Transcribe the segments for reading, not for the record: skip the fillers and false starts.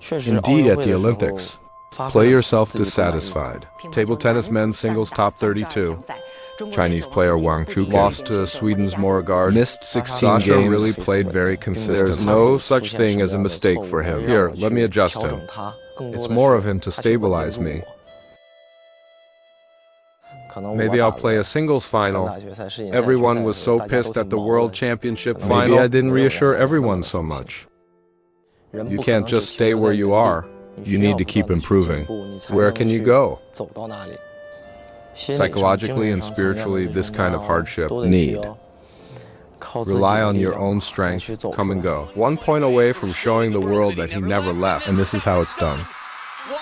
Indeed, at the Olympics. Play yourself dissatisfied. Table tennis men's singles top 32. Chinese player Wang Chuqin lost to Sweden's Morgard, missed 16 games, really played very consistent. There's no such thing as a mistake for him. Here, let me adjust him. It's more of him to stabilize me. Maybe I'll play a singles final. Everyone was so pissed at the World Championship final. Maybe I didn't reassure everyone so much. You can't just stay where you are. You need to keep improving. Where can you go? Psychologically and spiritually, this kind of hardship need. Rely on your own strength, come and go. 1 point away from showing the world that he never left, and this is how it's done.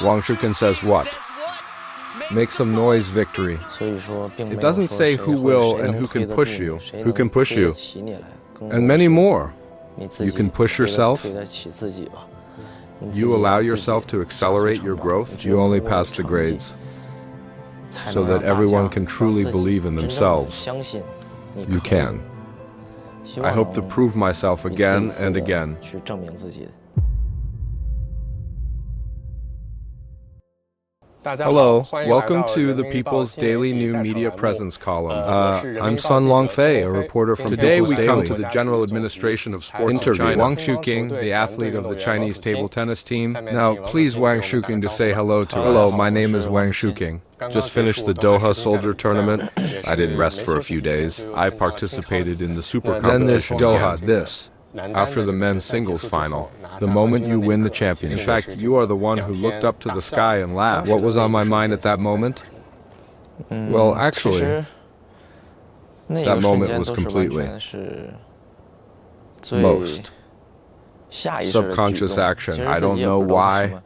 Wang Chuqin says what? Make some noise, victory. It doesn't say who will and who can push you, and many more. You can push yourself. You allow yourself to accelerate your growth. You only pass the grades so that everyone can truly believe in themselves. You can. I hope to prove myself again and again. Hello, welcome to the People's Daily New Media Presence column. I'm Sun Longfei, a reporter from Today we come to the General Administration of Sports in China. Wang Chuqin, the athlete of the Chinese table tennis team. Now, please Wang Chuqin to say hello to us. Hello, my name is Wang Chuqin. Just finished the Doha Soldier Tournament. I didn't rest for a few days. I participated in the super competition. Then this Doha, after the men's singles final, the moment you win the championship. In fact, you are the one who looked up to the sky and laughed. What was on my mind at that moment? Well, actually, that moment was completely most subconscious action. I don't know why,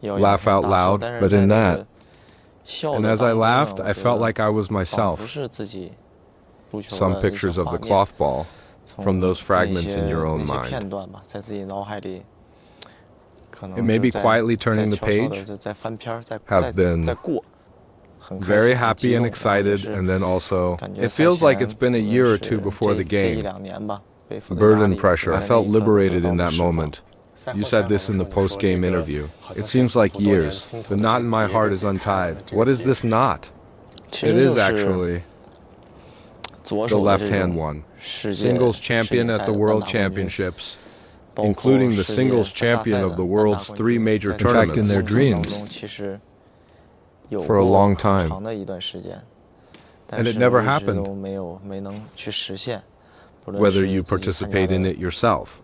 laugh out loud, but in that. And as I laughed, I felt like I was myself. Some pictures of the cloth ball from those fragments in your own mind. It may be quietly turning the page, have been very happy and excited, and then also, it feels like it's been a year or two before the game. Burden pressure. I felt liberated in that moment. You said this in the post-game interview. It seems like years. The knot in my heart is untied. What is this knot? It is actually the left-hand one. Singles champion at the World Championships, including the singles champion of the world's 3 major tournaments. In fact, in their dreams, for a long time. And it never happened, whether you participate in it yourself.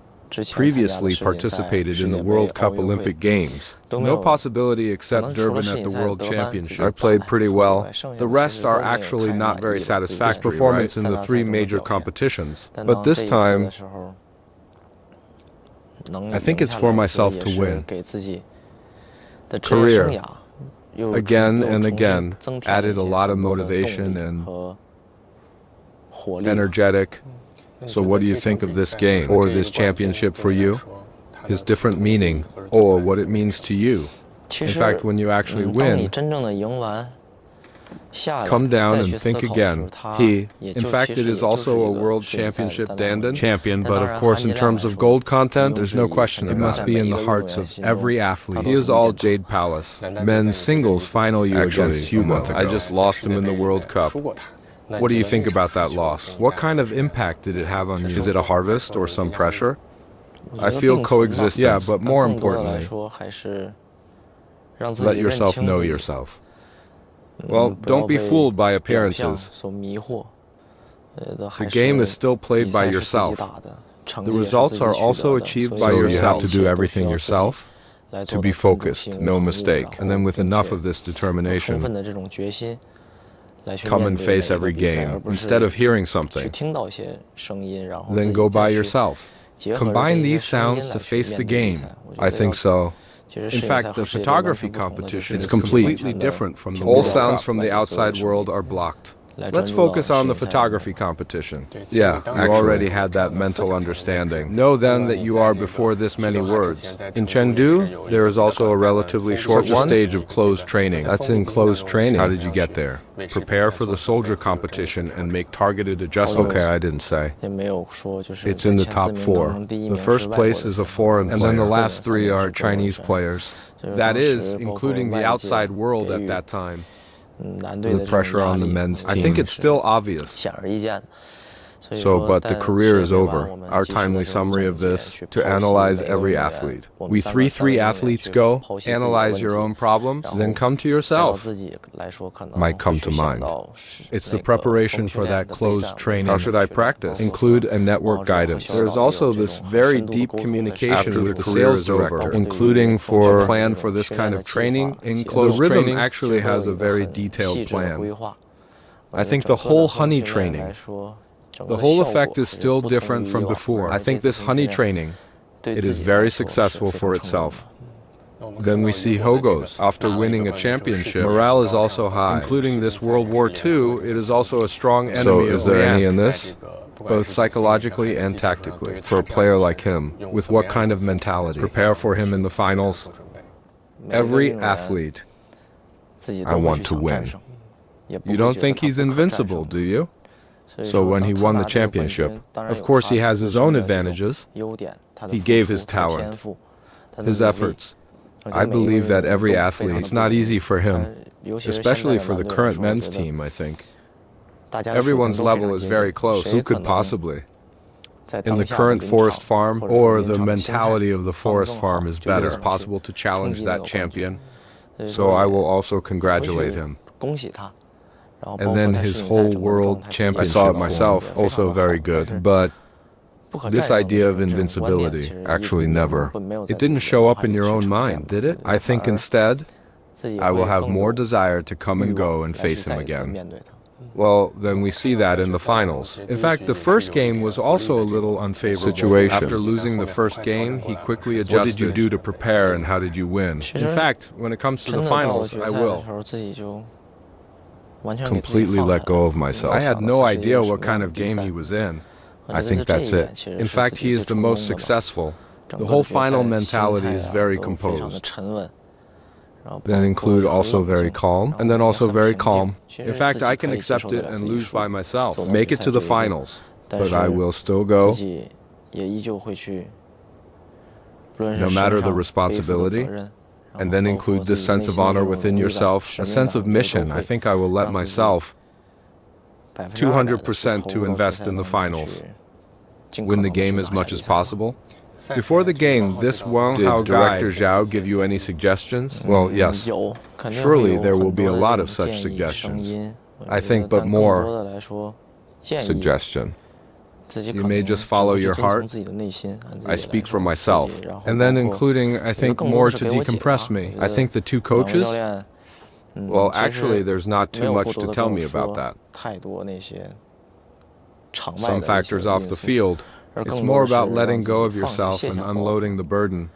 Previously participated in the World Cup Olympic Games. No possibility except Durban at the World Championships. I played pretty well. The rest are actually not very satisfactory. Performance in the 3 major competitions. But this time, I think it's for myself to win. Career, again and again, added a lot of motivation and energetic. So what do you think of this game, or this championship for you? His different meaning, or what it means to you? In fact, when you actually win, come down and think again. In fact, it is also a world championship champion, but of course in terms of gold content, there's no question it must be in the hearts of every athlete. He is all Jade Palace. Men's singles final you against Hugo. I just lost him in the World Cup. What do you think about that loss? What kind of impact did it have on you? Is it a harvest or some pressure? I feel coexistence. Yeah, but more importantly, let yourself know yourself. Well, don't be fooled by appearances. The game is still played by yourself. The results are also achieved by yourself. You have to do everything yourself, to be focused, no mistake. And then with enough of this determination, come and face every game, instead of hearing something. Then go by yourself. Combine these sounds to face the game. I think so. In fact, the photography competition is completely different from the All sounds from the outside world are blocked. Let's focus on the photography competition. Yeah, you already had that mental understanding. Know then that you are before this many words. In Chengdu, there is also a relatively short stage of closed training. That's in closed training. How did you get there? Prepare for the soldier competition and make targeted adjustments. Okay, I didn't say. It's in the top 4. The first place is a foreign player, and then the last 3 are Chinese players. That is, including the outside world at that time. The pressure on the men's team. I think it's still obvious. But the career is over. Our timely summary of this, to analyze every athlete. We 3 athletes go, analyze your own problems, then come to yourself. Might come to mind. It's the preparation for that closed training. How should I practice? Include a network guidance. There's also this very deep communication with the sales director, including for a plan for this kind of training. In closed training actually has a very detailed plan. I think the whole honey training, the whole effect is still different from before. I think this honey training, it is very successful for itself. Then we see Hugo's. After winning a championship, morale is also high. Including this World War II, it is also a strong enemy. So is there any in this? Both psychologically and tactically. For a player like him, with what kind of mentality? Prepare for him in the finals. Every athlete, I want to win. You don't think he's invincible, do you? So when he won the championship, of course he has his own advantages. He gave his talent, his efforts. I believe that every athlete, it's not easy for him, especially for the current men's team, I think. Everyone's level is very close. Who could possibly? In the current forest farm, or the mentality of the forest farm is better. It is possible to challenge that champion. So I will also congratulate him. And then his whole world championship, I saw it myself, also very good. But this idea of invincibility, actually never. It didn't show up in your own mind, did it? I think instead, I will have more desire to come and go and face him again. Well, then we see that in the finals. In fact, the first game was also a little unfavorable. Situation. After losing the first game, he quickly adjusted. What did you do to prepare and how did you win? In fact, when it comes to the finals, I will completely let go of myself. I had no idea what kind of game he was in. I think that's it. In fact, he is the most successful. The whole final mentality is very composed. Then include also very calm, and then also very calm. In fact, I can accept it and lose by myself. Make it to the finals, but I will still go. No matter the responsibility. And then include this sense of honor within yourself, a sense of mission. I think I will let myself 200% to invest in the finals. Win the game as much as possible. Before the game, this Wang Did Director Zhao give you any suggestions? Well, yes. Surely there will be a lot of such suggestions. I think, but more suggestion. You may just follow your heart. I speak for myself. And then including, I think, more to decompress me. I think the 2 coaches, well, actually, there's not too much to tell me about that. Some factors off the field. It's more about letting go of yourself and unloading the burden.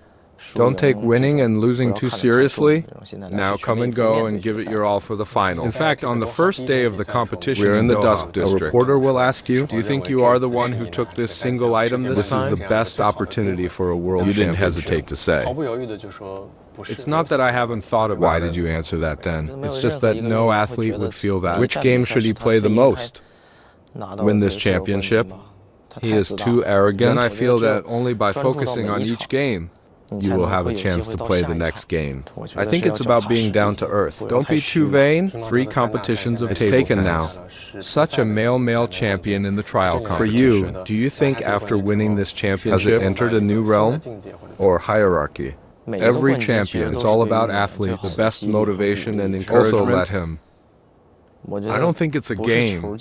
Don't take winning and losing too seriously. Now come and go and give it your all for the final. In fact, on the first day of the competition, we're in the Dusk District. A reporter will ask you, do you think you are the one who took this single item this time? This is the best opportunity for a world championship. You didn't hesitate to say. It's not that I haven't thought about it. Why did you answer that then? It's just that no athlete would feel that. Which game should he play the most? Win this championship? He is too arrogant. Then I feel that only by focusing on each game, you will have a chance to play the next game. I think it's about being down to earth. Don't be too vain. 3 competitions of table taken now. Such a male champion in the trial competition. For you, do you think after winning this championship, has it entered a new realm or hierarchy? Every champion, it's all about athletes, the best motivation and encouragement. Also let him. I don't think it's a game.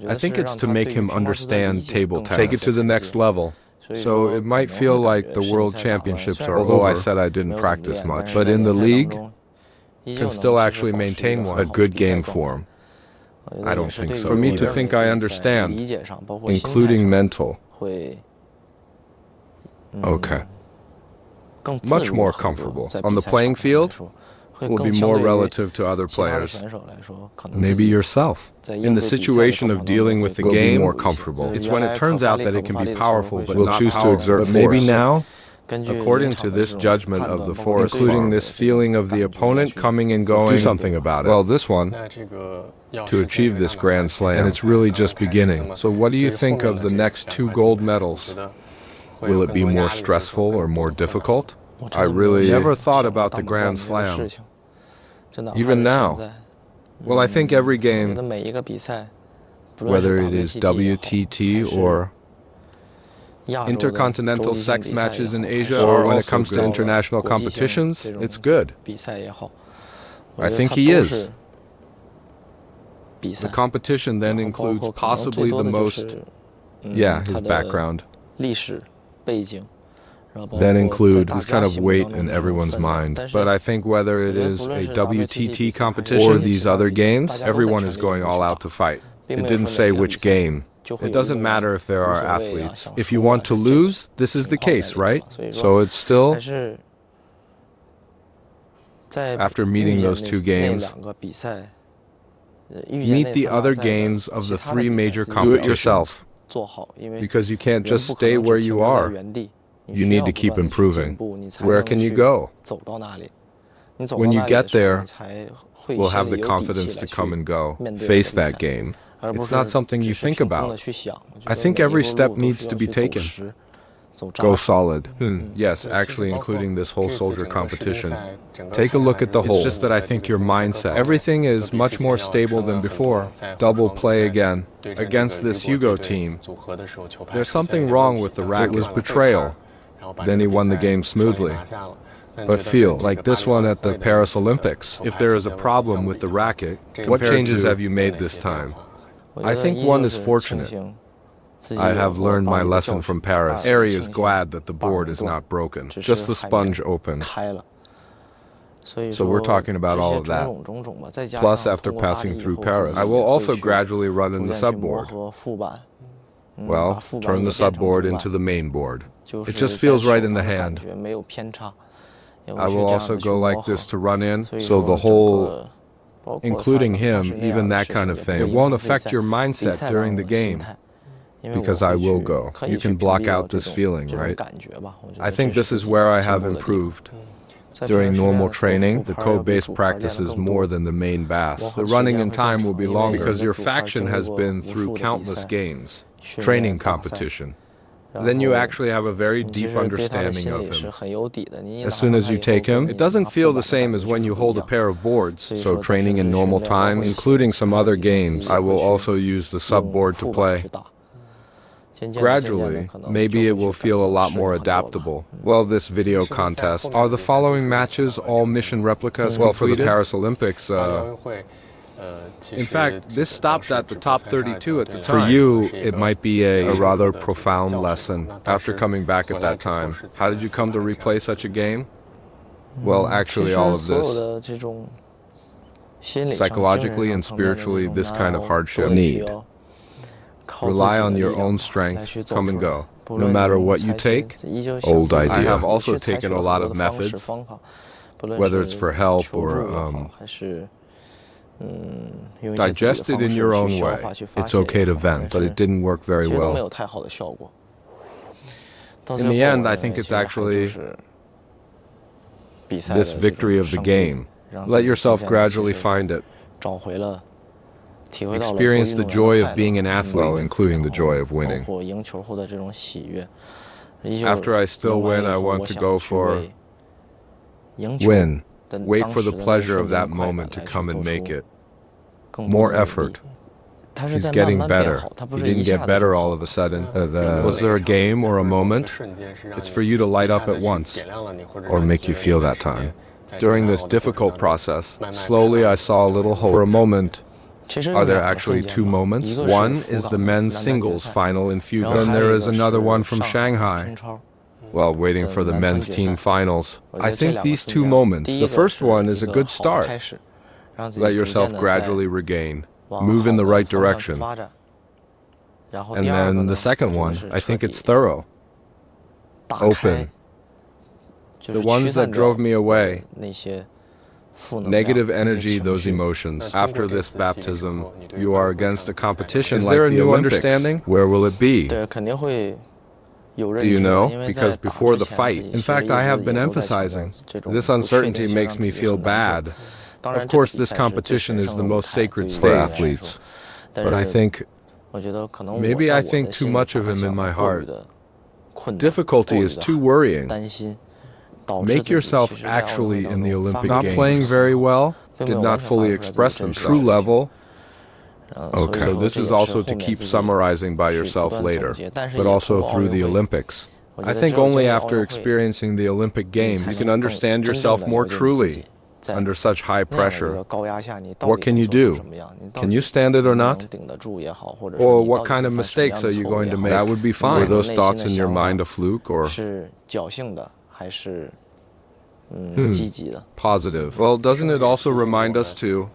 I think it's to make him understand table tennis. Take it to the next level. So it might feel like the World Championships are over. Although I said I didn't practice much. But in the league, can still actually maintain a good game form. I don't think so. For me to think I understand, including mental. Okay. Much more comfortable. On the playing field, will be more relative to other players. Maybe yourself. In the situation of dealing with the game, more comfortable. It's when it turns out that it can be powerful, but we'll choose to exert force. Maybe now, according to this judgment of the force, including this feeling of the opponent coming and going, do something about it. Well, this one, to achieve this Grand Slam, and it's really just beginning. So what do you think of the next 2 gold medals? Will it be more stressful or more difficult? I really never thought about the Grand Slam. Even now. Well, I think every game, whether it is WTT or intercontinental sex matches in Asia, or when it comes to international competitions, it's good. I think he is. The competition then includes possibly the most, his background. Then include this kind of weight in everyone's mind. But I think whether it is a WTT competition or these other games, everyone is going all out to fight. It didn't say which game. It doesn't matter if there are athletes. If you want to lose, this is the case, right? So it's still, after meeting those 2 games, meet the other games of the 3 major competitions. Do it yourself. Because you can't just stay where you are. You need to keep improving. Where can you go? When you get there, we'll have the confidence to come and go, face that game. It's not something you think about. I think every step needs to be taken. Go solid. Yes, actually including this whole soldier competition. Take a look at the whole. It's just that I think your mindset, everything is much more stable than before. Double play again. Against this Hugo team. There's something wrong with the racket. It was betrayal. Then he won the game smoothly. But feel like this one at the Paris Olympics. If there is a problem with the racket, what changes have you made this time? I think one is fortunate. I have learned my lesson from Paris. Ari is glad that the board is not broken, just the sponge open. So we're talking about all of that. Plus, after passing through Paris, I will also gradually run in the subboard. Well, turn the subboard into the main board. It just feels right in the hand. I will also go like this to run in, so the whole, including him, even that kind of thing, it won't affect your mindset during the game. Because I will go. You can block out this feeling, right? I think this is where I have improved. During normal training, the code-based practices more than the main bass. The running in time will be longer because your faction has been through countless games, training competition. Then you actually have a very deep understanding of him. As soon as you take him, it doesn't feel the same as when you hold a pair of boards. So training in normal time, including some other games, I will also use the subboard to play. Gradually, maybe it will feel a lot more adaptable. Well, this video contest, are the following matches all mission replicas? Well, for the Paris Olympics, in fact, this stopped at the top 32 at the time. For you, it might be a rather profound lesson. After coming back at that time, how did you come to replay such a game? Well, actually, all of this. Psychologically and spiritually, this kind of hardship need. Rely on your own strength, come and go. No matter what you take, old idea. I have also taken a lot of methods, whether it's for help or digest it in your own way. It's okay to vent, but it didn't work very well. In the end, I think it's actually this victory of the game. Let yourself gradually find it. Experience the joy of being an athlete, well, including the joy of winning. After I still win, I want to go for win. Wait for the pleasure of that moment to come and make it. More effort. He's getting better. He didn't get better all of a sudden. Was there a game or a moment? It's for you to light up at once, or make you feel that time. During this difficult process, slowly I saw a little hope. For a moment, are there actually 2 moments? One is the men's singles final in Fuga. Then there is another one from Shanghai. While waiting for the men's team finals. I think these 2 moments, the first one is a good start. Let yourself gradually regain. Move in the right direction. And then the second one, I think it's thorough. Open. The ones that drove me away, negative energy, those emotions. After this baptism, you are against a competition. Is there a new understanding? Where will it be? Do you know? Because before the fight, in fact, I have been emphasizing, this uncertainty makes me feel bad. Of course, this competition is the most sacred stage for athletes. But I think, maybe I think too much of him in my heart. Difficulty is too worrying. Make yourself actually in the Olympic Games. Not playing very well, did not fully express themselves. True level. Okay. So this is also to keep summarizing by yourself later, but also through the Olympics. I think only after experiencing the Olympic Games you can understand yourself more truly under such high pressure. What can you do? Can you stand it or not? Or what kind of mistakes are you going to make? That would be fine. Were those thoughts in your mind a fluke or positive? Well, doesn't it also remind us to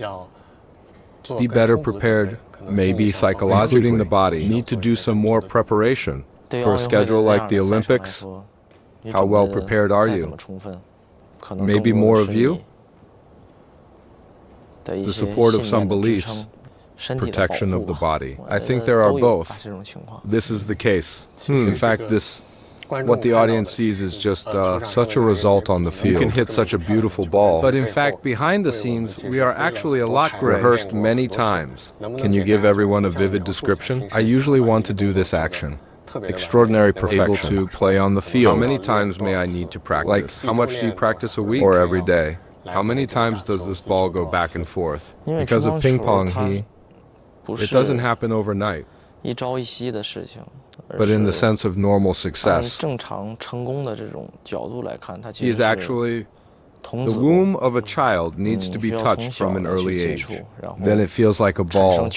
be better prepared, maybe psychologically, including the body? Need to do some more preparation for a schedule like the Olympics? How well prepared are you? Maybe more of you? The support of some beliefs, protection of the body. I think there are both. This is the case. In fact, what the audience sees is just such a result on the field. You can hit such a beautiful ball. But in fact, behind the scenes, we are actually a lot rehearsed many times. Can you give everyone a vivid description? I usually want to do this action. Extraordinary perfection. Able to play on the field. How many times may I need to practice? Like, how much do you practice a week? Or every day? How many times does this ball go back and forth? Because of ping pong, it doesn't happen overnight. But in the sense of normal success, he is actually, the womb of a child needs to be touched from an early age. Then it feels like a ball.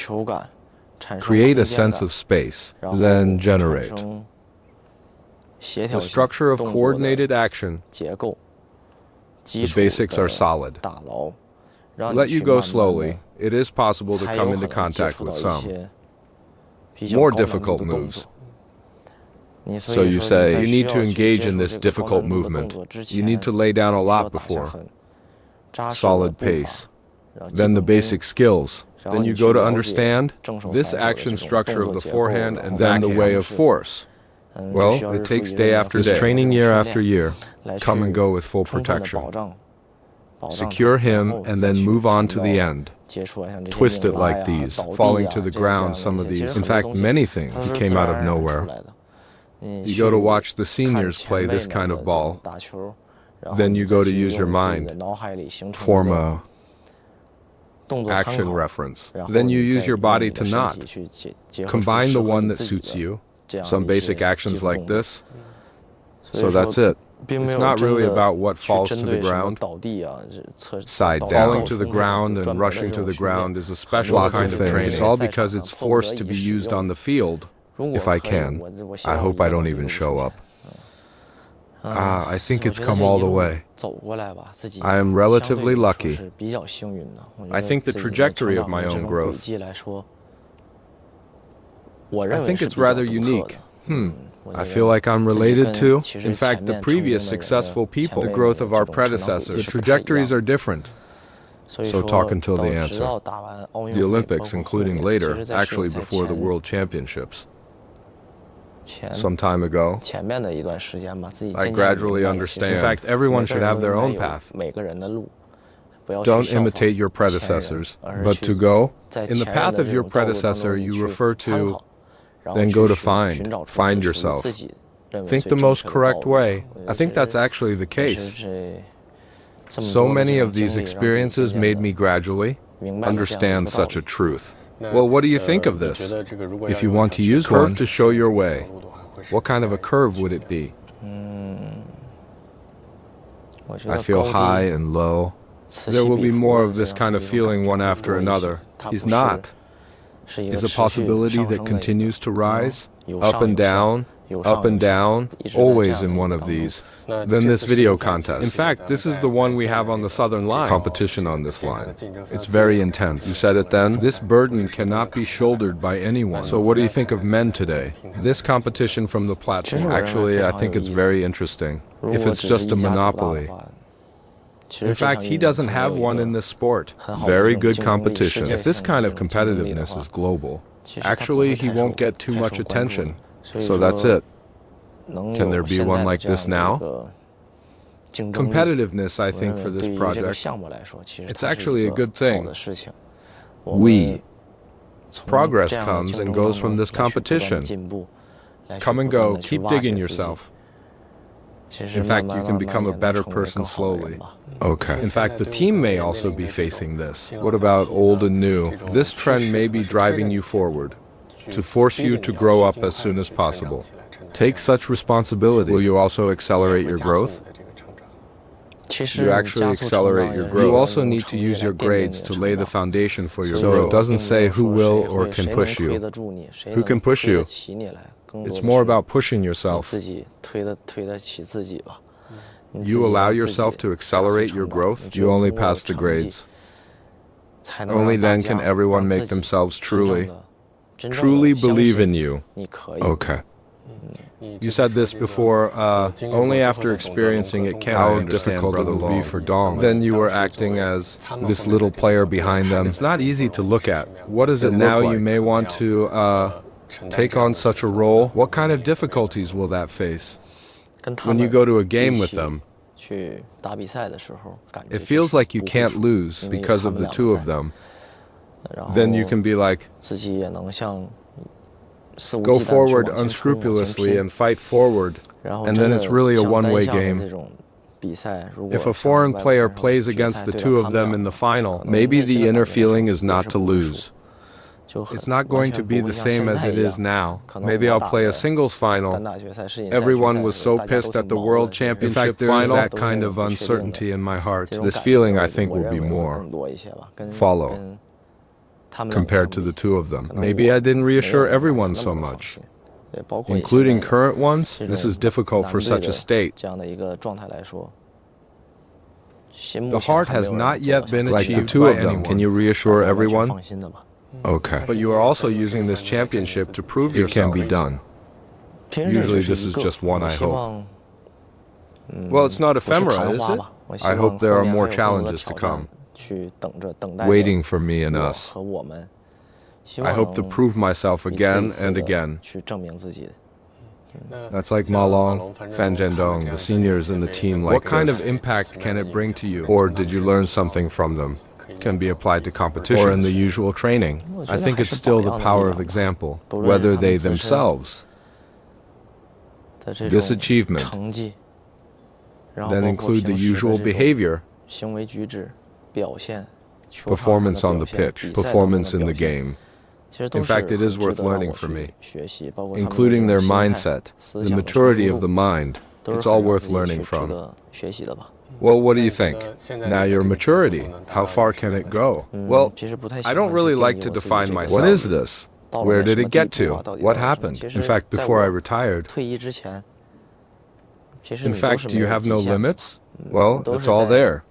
Create a sense of space, then generate. The structure of coordinated action, the basics are solid. Let you go slowly. It is possible to come into contact with some more difficult moves. So you say, you need to engage in this difficult movement. You need to lay down a lot before. Solid pace. Then the basic skills. Then you go to understand this action structure of the forehand and then the way of force. Well, it takes day after day, training year after year, come and go with full protection. Secure him and then move on to the end. Twist it like these, falling to the ground, some of these. In fact, many things came out of nowhere. You go to watch the seniors play this kind of ball. Then you go to use your mind, form a action reference. Then you use your body to knot. Combine the one that suits you. Some basic actions like this. So that's it. It's not really about what falls to the ground. Side down. Falling to the ground and rushing to the ground is a special kind of training. It's all because it's forced to be used on the field. If I can. I hope I don't even show up. I think it's come all the way. I am relatively lucky. I think the trajectory of my own growth, I think it's rather unique. I feel like I'm related to, in fact, the previous successful people. The growth of our predecessors. The trajectories are different. So talk until the answer. The Olympics, including later, actually before the World Championships. Some time ago, I gradually understand. In fact, everyone should have their own path. Don't imitate your predecessors, but to go in the path of your predecessor you refer to, then go to find yourself. Think the most correct way. I think that's actually the case. So many of these experiences made me gradually understand such a truth. Well, what do you think of this? If you want to use curve to show your way, what kind of a curve would it be? I feel high and low. There will be more of this kind of feeling one after another. He's not. Is a possibility that continues to rise, up and down, always in one of these. Then this video contest. In fact, this is the one we have on the southern line. Competition on this line. It's very intense. You said it then. This burden cannot be shouldered by anyone. So what do you think of men today? This competition from the platform. Actually, I think it's very interesting. If it's just a monopoly, In fact, he doesn't have one in this sport. Very good competition. If this kind of competitiveness is global, actually he won't get too much attention. So that's it. Can there be one like this now? Competitiveness, I think, for this project, it's actually a good thing. Progress comes and goes from this competition. Come and go, keep digging yourself. In fact, you can become a better person slowly. Okay. In fact, the team may also be facing this. What about old and new? This trend may be driving you forward, to force you to grow up as soon as possible. Take such responsibility. Will you also accelerate your growth? You actually accelerate your growth. You also need to use your grades to lay the foundation for your growth. So it doesn't say who will or can push you. Who can push you? It's more about pushing yourself. You allow yourself to accelerate your growth, you only pass the grades. Only then can everyone make themselves truly believe in you. Okay. You said this before, only after experiencing it can how difficult it will be for Dong. Then you were acting as this little player behind them. It's not easy to look at. What is it now you may want to take on such a role? What kind of difficulties will that face? When you go to a game with them, it feels like you can't lose because of the two of them. Then you can be like, go forward unscrupulously and fight forward, and then it's really a one-way game. If a foreign player plays against the two of them in the final, maybe the inner feeling is not to lose. It's not going to be the same as it is now. Maybe I'll play a singles final. Everyone was so pissed at the World Championship final. That kind of uncertainty in my heart. This feeling, I think, will be more follow compared to the two of them. Maybe I didn't reassure everyone so much, including current ones. This is difficult for such a state. The heart has not yet been achieved like the two of them. Can you reassure everyone? Okay. But you are also using this championship to prove it can be done. Usually this is just one, I hope. Well, it's not ephemera, is it? I hope there are more challenges to come, waiting for me and us. I hope to prove myself again and again. That's like Ma Long, Fan Jiandong, the seniors in the team like this. What kind of impact can it bring to you? Or did you learn something from them? Can be applied to competition or in the usual training. I think it's still the power of example, whether they themselves. This achievement then include the usual behavior, performance on the pitch, performance in the game. In fact, it is worth learning for me, including their mindset, the maturity of the mind. It's all worth learning from. Well, what do you think? Now your maturity, how far can it go? Well, I don't really like to define myself. What is this? Where did it get to? What happened? In fact, before I retired. In fact, do you have no limits? Well, it's all there.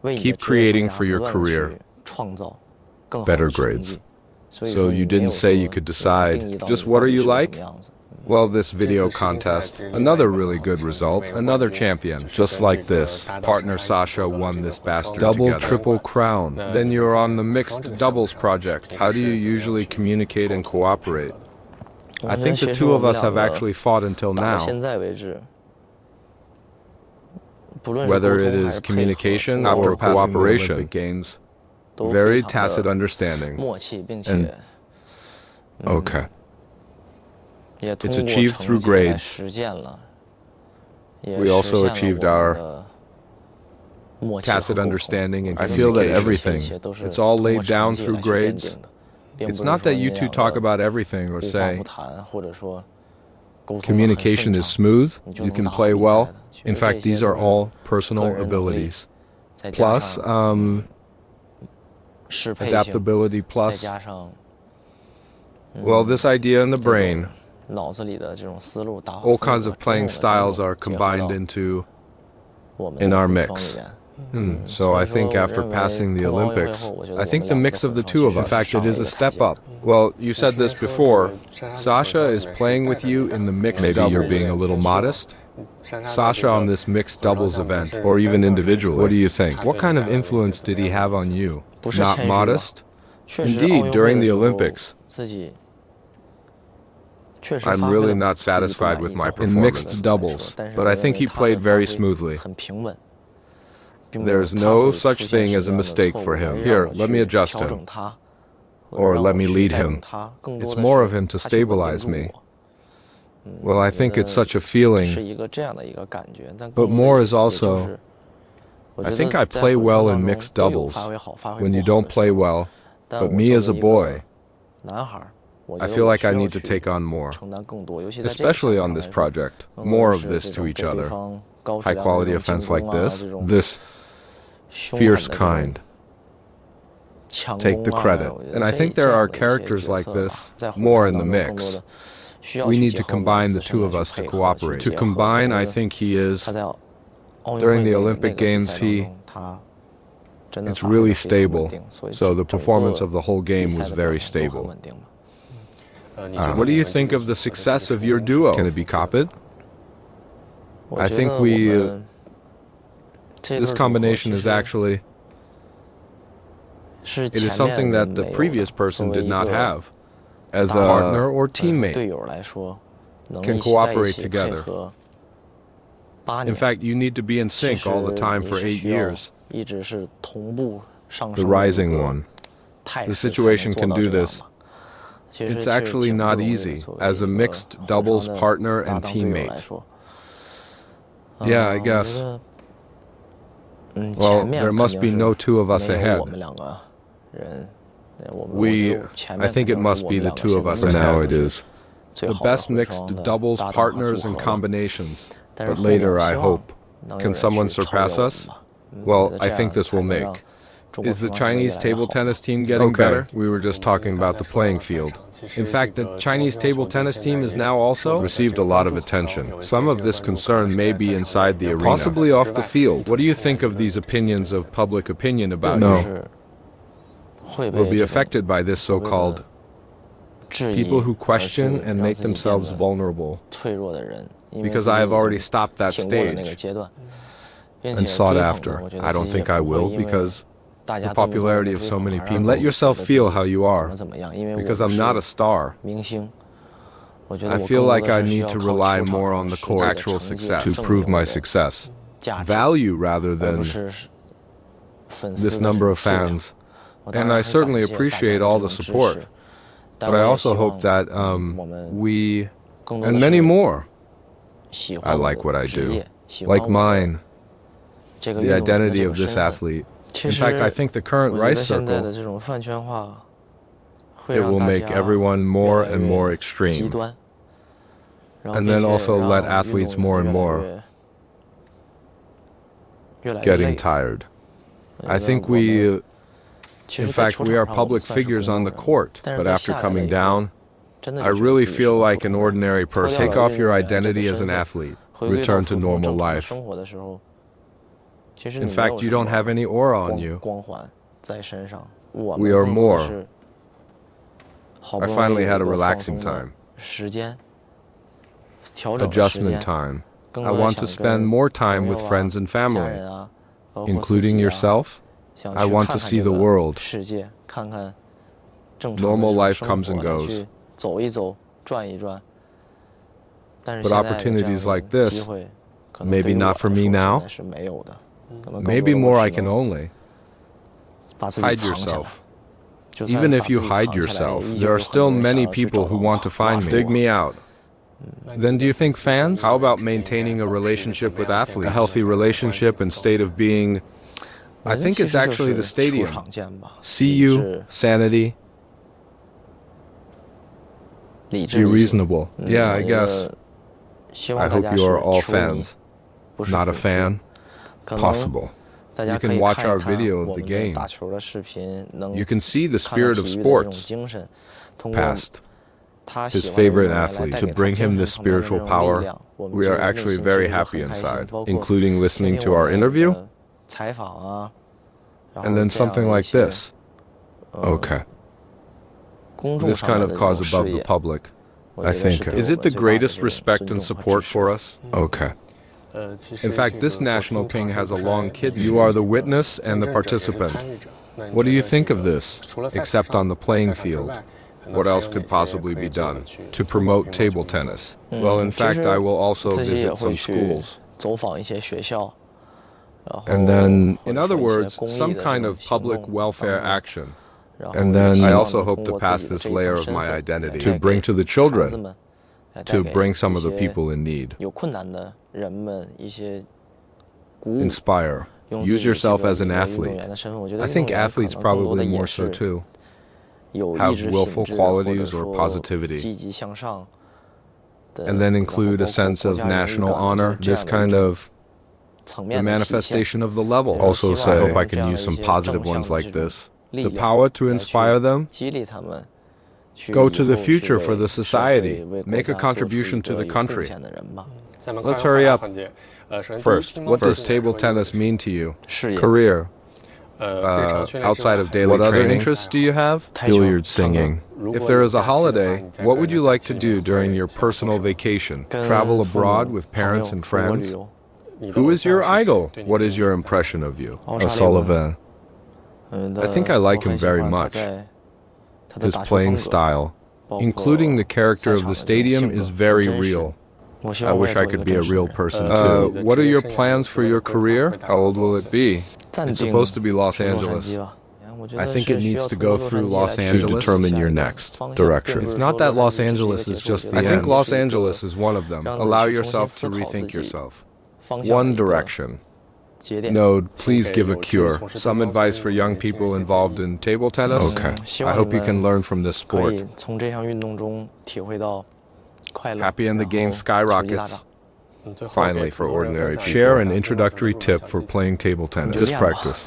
Keep creating for your career. Better grades. So you didn't say you could decide, just what are you like? Well, this video contest, another really good result, another champion. Just like this, partner Sasha won this bastard double, together. Triple crown. Then you're on the mixed doubles project. How do you usually communicate and cooperate? I think the two of us have actually fought until now. Whether it is communication or cooperation, Olympic Games, very tacit understanding. And, okay. It's achieved through grades. We also achieved our tacit understanding and communication. I feel that everything, it's all laid down through grades. It's not that you two talk about everything or say, communication is smooth, you can play well. In fact, these are all personal abilities. Plus, adaptability plus, well, this idea in the brain. All kinds of playing styles are combined in our mix. So I think after passing the Olympics, I think the mix of the two of us, in fact, it is a step up. Well, you said this before, Sasha is playing with you in the mixed doubles. Maybe you're being a little modest? Sasha on this mixed doubles event, or even individually? What do you think? What kind of influence did he have on you? Not modest? Indeed, during the Olympics, I'm really not satisfied with my performance in mixed doubles, but I think he played very smoothly. There's no such thing as a mistake for him. Here, let me adjust him. Or let me lead him. It's more of him to stabilize me. Well, I think it's such a feeling. But more is also, I think I play well in mixed doubles. When you don't play well, but me as a boy, I feel like I need to take on more. Especially on this project. More of this to each other. High quality offense like this fierce kind. Take the credit. And I think there are characters like this, more in the mix. We need to combine the two of us to cooperate. To combine, I think he is. During the Olympic Games, it's really stable. So the performance of the whole game was very stable. What do you think of the success of your duo? Can it be copied? I think this combination is actually, it is something that the previous person did not have. As a partner or teammate, can cooperate together. In fact, you need to be in sync all the time for 8 years. The rising one. The situation can do this. It's actually not easy as a mixed doubles partner and teammate. Yeah, I guess. Well, there must be no two of us ahead. I think it must be the two of us. For now it is. The best mixed doubles partners and combinations. But later, I hope. Can someone surpass us? Well, I think this will make. Is the Chinese table tennis team getting better? We were just talking about the playing field. In fact, the Chinese table tennis team is now also received a lot of attention. Some of this concern may be inside the arena. Possibly off the field. What do you think of these opinions of public opinion about you? Will be affected by this so-called people who question and make themselves vulnerable. Because I have already stopped that stage and sought after. I don't think I will because the popularity of so many people. And let yourself feel how you are, because I'm not a star. I feel like I need to rely more on the court, actual success, to prove my success. Value rather than this number of fans. And I certainly appreciate all the support. But I also hope that we, and many more, I like what I do, like mine, the identity of this athlete. In fact, I think the current rice circle, it will make everyone more and more extreme. And then also let athletes more and more getting tired. I think in fact, we are public figures on the court, but after coming down, I really feel like an ordinary person. Take off your identity as an athlete, return to normal life. In fact, you don't have any aura on you. We are more. I finally had a relaxing time. Adjustment time. I want to spend more time with friends and family, including yourself. I want to see the world. Normal life comes and goes. But opportunities like this, maybe not for me now. Maybe more I can only. Hide yourself. Even if you hide yourself, there are still many people who want to find me. Dig me out. Then do you think fans? How about maintaining a relationship with athletes? A healthy relationship and state of being. I think it's actually the stadium. See you, sanity. Be reasonable. Yeah, I guess. I hope you are all fans. Not a fan? Possible. You can watch our video of the game. You can see the spirit of sports. Past. His favorite athlete. To bring him this spiritual power, we are actually very happy inside, including listening to our interview. And then something like this. Okay. This kind of cause above the public, I think. Is it the greatest respect and support for us? Okay. In fact, this national ping has a long kidney. You are the witness and the participant. What do you think of this, except on the playing field? What else could possibly be done to promote table tennis? Well, in fact, I will also visit some schools. And then, in other words, some kind of public welfare action. And then I also hope to pass this layer of my identity to bring to the children, to bring some of the people in need. Inspire. Use yourself as an athlete. I think athletes probably more so too. Have willful qualities or positivity. And then include a sense of national honor, this kind of the manifestation of the level. Also say, I hope I can use some positive ones like this. The power to inspire them. Go to the future for the society. Make a contribution to the country. Let's hurry up. First, what does table tennis mean to you? Career. Outside of daily training. What other interests do you have? Billiard, singing. If there is a holiday, what would you like to do during your personal vacation? Travel abroad with parents and friends? Who is your idol? What is your impression of you? O'Sullivan. I think I like him very much. His playing style, including the character of the stadium, is very real. I wish I could be a real person too. What are your plans for your career? How old will it be? It's supposed to be Los Angeles. I think it needs to go through Los Angeles to determine your next direction. It's not that Los Angeles is just the end. I think Los Angeles is one of them. Allow yourself to rethink yourself. One direction. Node, please give a cure. Some advice for young people involved in table tennis? Okay. I hope you can learn from this sport. Happy and the game skyrockets. Finally, for ordinary people, share an introductory tip for playing table tennis. This practice.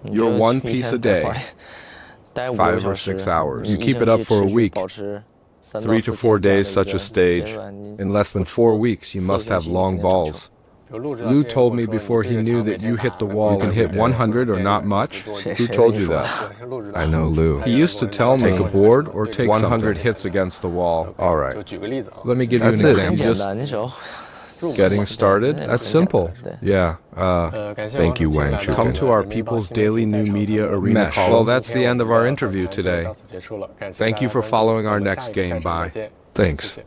You're one piece a day, 5 or 6 hours. You keep it up for a week, 3 to 4 days such a stage. In less than 4 weeks, you must have long balls. Lou told me before he knew that you hit the wall. You can hit 100 or not much. Who told you that? I know Lou. He used to tell me, take a board or take 100 hits against the wall. All right. Let me give you an example. Just getting started? That's simple. Yeah. Thank you, Wang Chuqin. Come to our People's Daily New Media Arena. Well, that's the end of our interview today. Thank you for following our next game. Bye. Thanks.